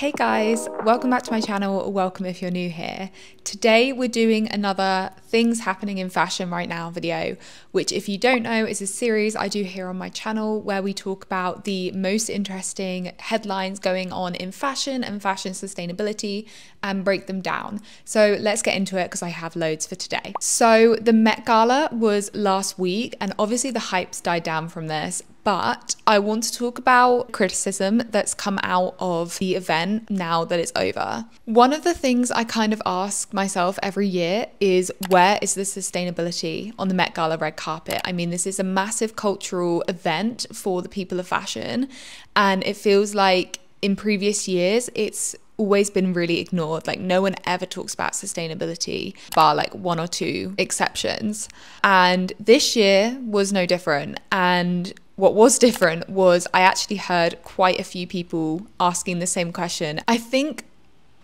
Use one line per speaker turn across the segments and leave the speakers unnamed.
Hey guys, welcome back to my channel, or welcome if you're new here. Today we're doing another things happening in fashion right now video, which if you don't know is a series I do here on my channel where we talk about the most interesting headlines going on in fashion and fashion sustainability and break them down. So let's get into it because I have loads for today. So the Met Gala was last week and obviously the hype's died down from this, but I want to talk about criticism that's come out of the event now that it's over. One of the things I kind of ask myself every year is, where is the sustainability on the Met Gala red carpet? I mean, this is a massive cultural event for the people of fashion, and it feels like in previous years it's always been really ignored. Like, no one ever talks about sustainability bar like one or two exceptions, and this year was no different. And what was different was I actually heard quite a few people asking the same question. I think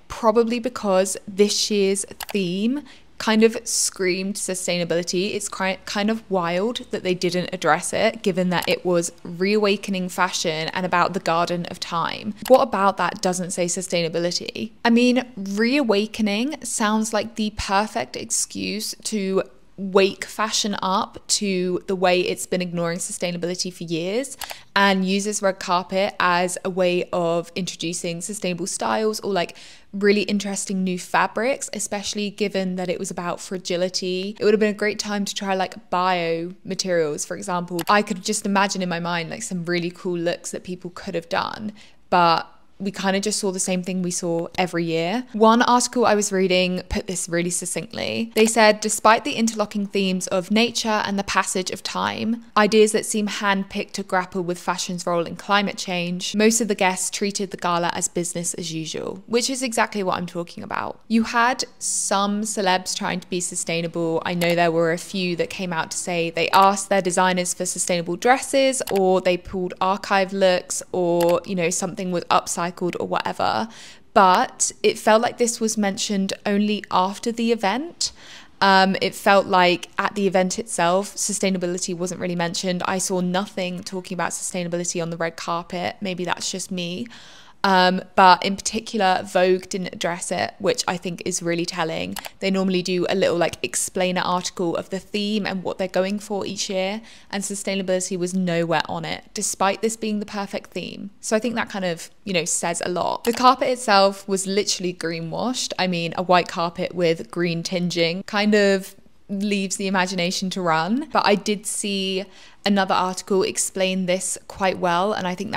probably because this year's theme kind of screamed sustainability. It's kind of wild that they didn't address it, given that it was reawakening fashion and about the Garden of Time. What about that doesn't say sustainability? I mean, reawakening sounds like the perfect excuse to wake fashion up to the way it's been ignoring sustainability for years, and uses red carpet as a way of introducing sustainable styles or like really interesting new fabrics, especially given that it was about fragility. It would have been a great time to try like bio materials, for example. I could just imagine in my mind like some really cool looks that people could have done, but we kind of just saw the same thing we saw every year. One article I was reading put this really succinctly. They said, despite the interlocking themes of nature and the passage of time, ideas that seem handpicked to grapple with fashion's role in climate change, most of the guests treated the gala as business as usual, which is exactly what I'm talking about. You had some celebs trying to be sustainable. I know there were a few that came out to say they asked their designers for sustainable dresses, or they pulled archive looks, or, you know, something was upside or whatever, but it felt like this was mentioned only after the event. It felt like at the event itself, sustainability wasn't really mentioned. I saw nothing talking about sustainability on the red carpet. Maybe that's just me. But in particular, Vogue didn't address it, which I think is really telling. They normally do a little like explainer article of the theme and what they're going for each year, and sustainability was nowhere on it, despite this being the perfect theme. So I think that kind of, you know, says a lot. The carpet itself was literally greenwashed. I mean, a white carpet with green tinging kind of leaves the imagination to run. But I did see another article explain this quite well, and I think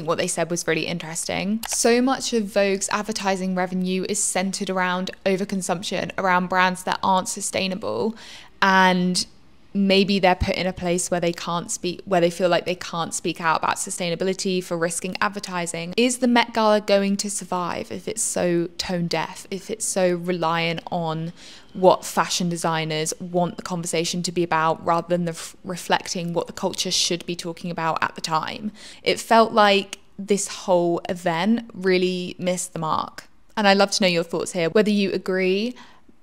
what they said was really interesting. So much of Vogue's advertising revenue is centered around overconsumption, around brands that aren't sustainable, and maybe they're put in a place where they feel like they can't speak out about sustainability for risking advertising. Is the Met Gala going to survive if it's so tone deaf, if it's so reliant on what fashion designers want the conversation to be about rather than reflecting what the culture should be talking about at the time? It felt like this whole event really missed the mark. And I'd love to know your thoughts here, whether you agree.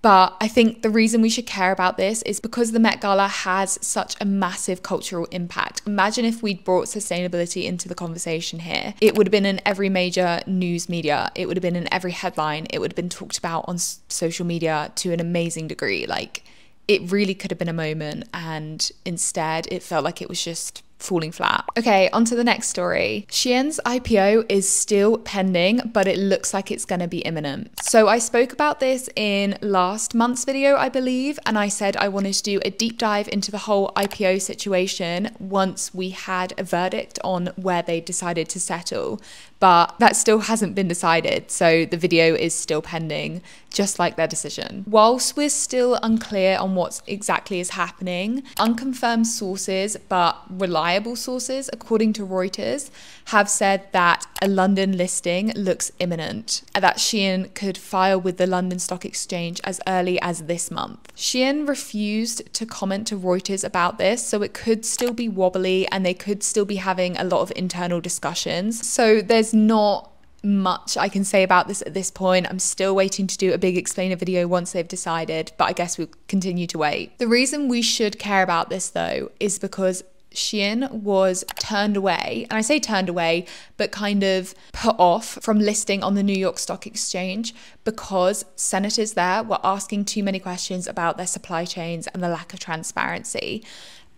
But I think the reason we should care about this is because the Met Gala has such a massive cultural impact. Imagine if we'd brought sustainability into the conversation here. It would have been in every major news media. It would have been in every headline. It would have been talked about on social media to an amazing degree. Like, it really could have been a moment, and instead it felt like it was just falling flat. Okay, on to the next story. Shein's IPO is still pending, but it looks like it's gonna be imminent. So I spoke about this in last month's video, I believe, and I said I wanted to do a deep dive into the whole IPO situation once we had a verdict on where they decided to settle. But that still hasn't been decided, so the video is still pending, just like their decision. Whilst we're still unclear on what exactly is happening, unconfirmed sources but reliable sources, according to Reuters, have said that a London listing looks imminent, and that Shein could file with the London Stock Exchange as early as this month. Shein refused to comment to Reuters about this, so it could still be wobbly and they could still be having a lot of internal discussions. So there's not much I can say about this at this point. I'm still waiting to do a big explainer video once they've decided, but I guess we'll continue to wait. The reason we should care about this though is because Shein was turned away, and I say turned away, but kind of put off from listing on the New York Stock Exchange because senators there were asking too many questions about their supply chains and the lack of transparency.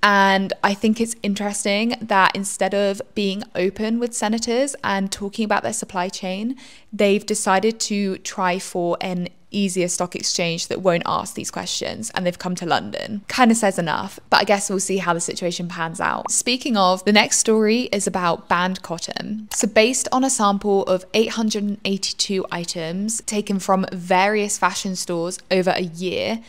And I think it's interesting that instead of being open with senators and talking about their supply chain, they've decided to try for an easier stock exchange that won't ask these questions, and they've come to London. Kind of says enough, but I guess we'll see how the situation pans out. Speaking of, the next story is about banned cotton. So based on a sample of 882 items taken from various fashion stores over a year,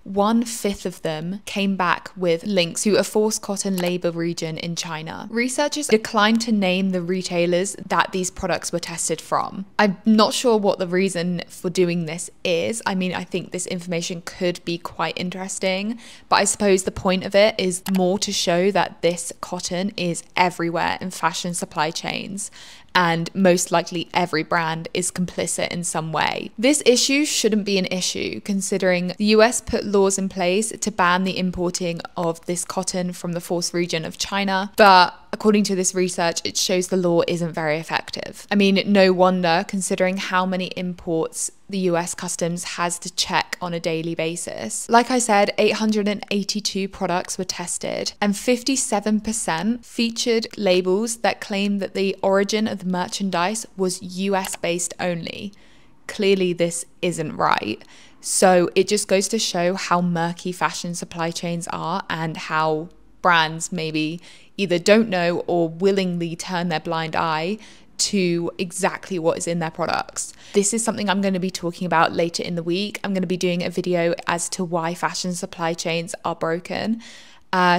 1/5 of them came back with links to a forced cotton labor region in China. Researchers declined to name the retailers that these products were tested from. I'm not sure what the reason for doing this is. I mean, I think this information could be quite interesting, but I suppose the point of it is more to show that this cotton is everywhere in fashion supply chains, and most likely every brand is complicit in some way. This issue shouldn't be an issue considering the US put laws in place to ban the importing of this cotton from the forced region of China, but according to this research, it shows the law isn't very effective. I mean, no wonder considering how many imports the US Customs has to check on a daily basis. Like I said, 882 products were tested and 57% featured labels that claim that the origin of the merchandise was US based only. Clearly this isn't right. So it just goes to show how murky fashion supply chains are and how brands maybe either don't know or willingly turn their blind eye to exactly what is in their products. This is something I'm going to be talking about later in the week. I'm going to be doing a video as to why fashion supply chains are broken.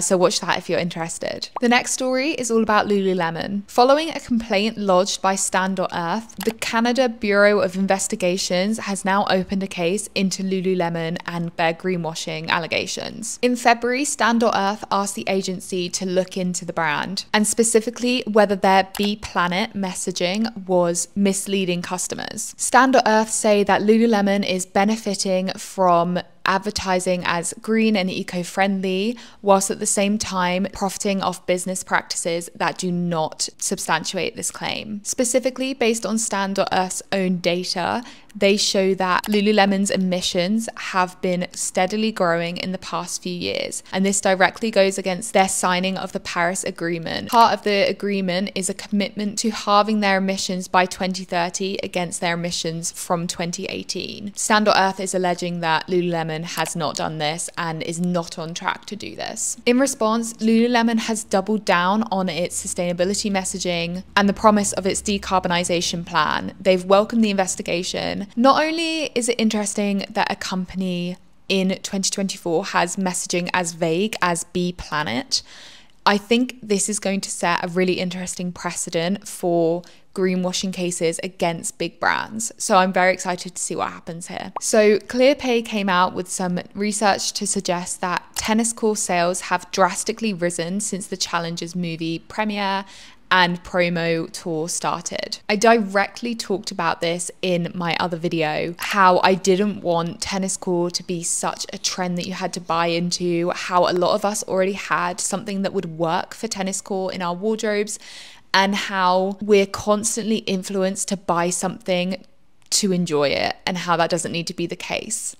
So watch that if you're interested. The next story is all about Lululemon. Following a complaint lodged by Stand.Earth, the Canada Bureau of Investigations has now opened a case into Lululemon and their greenwashing allegations. In February, Stand.Earth asked the agency to look into the brand and specifically whether their byeee Planet messaging was misleading customers. Stand.Earth say that Lululemon is benefiting from advertising as green and eco-friendly, whilst at the same time profiting off business practices that do not substantiate this claim. Specifically, based on Stand.Earth's own data, they show that Lululemon's emissions have been steadily growing in the past few years, and this directly goes against their signing of the Paris Agreement. Part of the agreement is a commitment to halving their emissions by 2030 against their emissions from 2018. Stand.Earth is alleging that Lululemon has not done this and is not on track to do this. In response, Lululemon has doubled down on its sustainability messaging and the promise of its decarbonisation plan. They've welcomed the investigation. Not only is it interesting that a company in 2024 has messaging as vague as byeee Planet, I think this is going to set a really interesting precedent for greenwashing cases against big brands. So I'm very excited to see what happens here. So ClearPay came out with some research to suggest that tenniscore sales have drastically risen since the Challengers movie premiere and promo tour started. I directly talked about this in my other video, how I didn't want tenniscore to be such a trend that you had to buy into, how a lot of us already had something that would work for tenniscore in our wardrobes, and how we're constantly influenced to buy something to enjoy it, and how that doesn't need to be the case.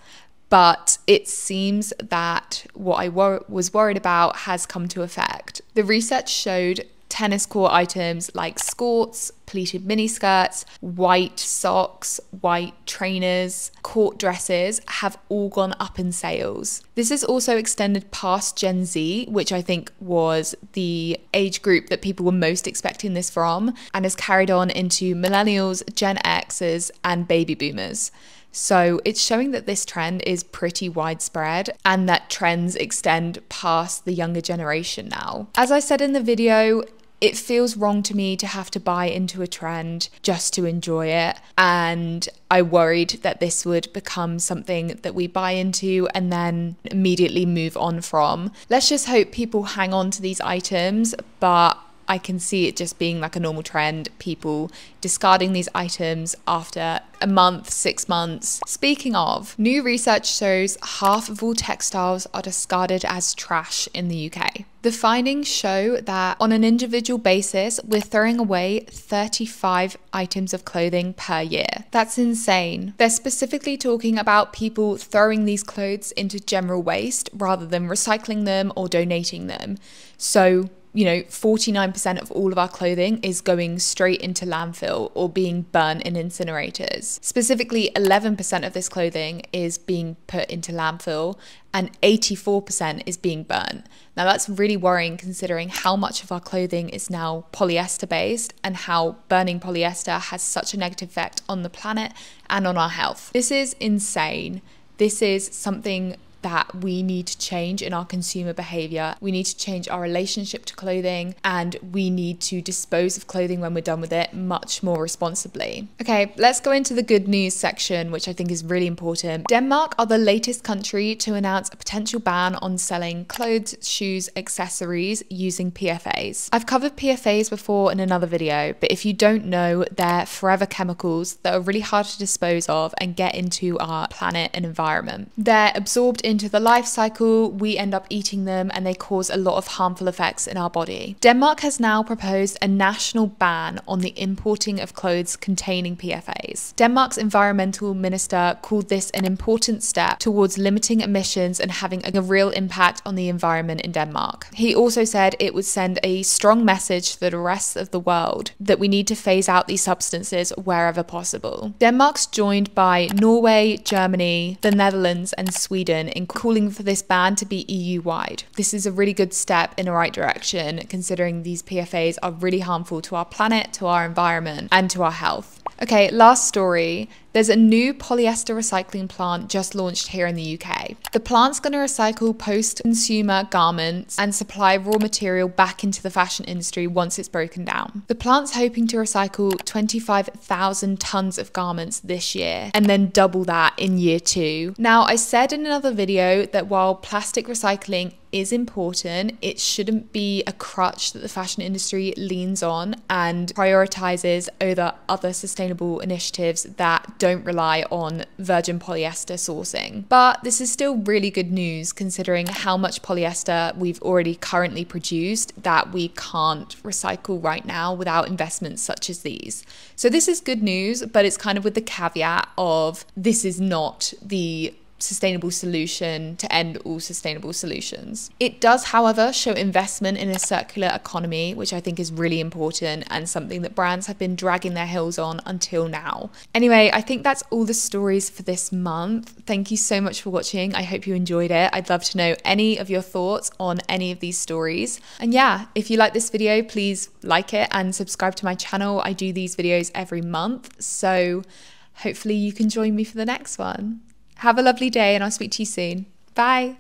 But it seems that what I was worried about has come to effect. The research showed tenniscore items like skirts, pleated miniskirts, white socks, white trainers, court dresses have all gone up in sales. This is also extended past Gen Z, which I think was the age group that people were most expecting this from, and has carried on into millennials, Gen Xers, and baby boomers. So it's showing that this trend is pretty widespread and that trends extend past the younger generation now. As I said in the video, it feels wrong to me to have to buy into a trend just to enjoy it, and I worried that this would become something that we buy into and then immediately move on from. Let's just hope people hang on to these items, but I can see it just being like a normal trend, people discarding these items after a month, 6 months. Speaking of, new research shows half of all textiles are discarded as trash in the UK. The findings show that on an individual basis, we're throwing away 35 items of clothing per year. That's insane. They're specifically talking about people throwing these clothes into general waste rather than recycling them or donating them. So, 49% of all of our clothing is going straight into landfill or being burnt in incinerators. Specifically, 11% of this clothing is being put into landfill and 84% is being burnt. Now that's really worrying considering how much of our clothing is now polyester based and how burning polyester has such a negative effect on the planet and on our health. This is insane. This is something that we need to change in our consumer behavior. We need to change our relationship to clothing, and we need to dispose of clothing when we're done with it much more responsibly. Okay, let's go into the good news section, which I think is really important. Denmark are the latest country to announce a potential ban on selling clothes, shoes, accessories using PFAs. I've covered PFAs before in another video, but if you don't know, they're forever chemicals that are really hard to dispose of and get into our planet and environment. They're absorbed into the life cycle, we end up eating them, and they cause a lot of harmful effects in our body. Denmark has now proposed a national ban on the importing of clothes containing PFAs. Denmark's environmental minister called this an important step towards limiting emissions and having a real impact on the environment in Denmark. He also said it would send a strong message to the rest of the world that we need to phase out these substances wherever possible. Denmark's joined by Norway, Germany, the Netherlands, and Sweden in calling for this ban to be EU-wide. This is a really good step in the right direction, considering these PFAs are really harmful to our planet, to our environment, and to our health. Okay, last story. There's a new polyester recycling plant just launched here in the UK. The plant's going to recycle post-consumer garments and supply raw material back into the fashion industry once it's broken down. The plant's hoping to recycle 25,000 tons of garments this year and then double that in year 2. Now, I said in another video that while plastic recycling is important, it shouldn't be a crutch that the fashion industry leans on and prioritizes over other sustainable initiatives that don't rely on virgin polyester sourcing. But this is still really good news considering how much polyester we've already currently produced that we can't recycle right now without investments such as these. So this is good news, but it's kind of with the caveat of this is not the sustainable solution to end all sustainable solutions. It does, however, show investment in a circular economy, which I think is really important and something that brands have been dragging their heels on until now. Anyway, I think that's all the stories for this month. Thank you so much for watching. I hope you enjoyed it. I'd love to know any of your thoughts on any of these stories. And yeah, if you like this video, please like it and subscribe to my channel. I do these videos every month, so hopefully you can join me for the next one. Have a lovely day and I'll speak to you soon. Bye.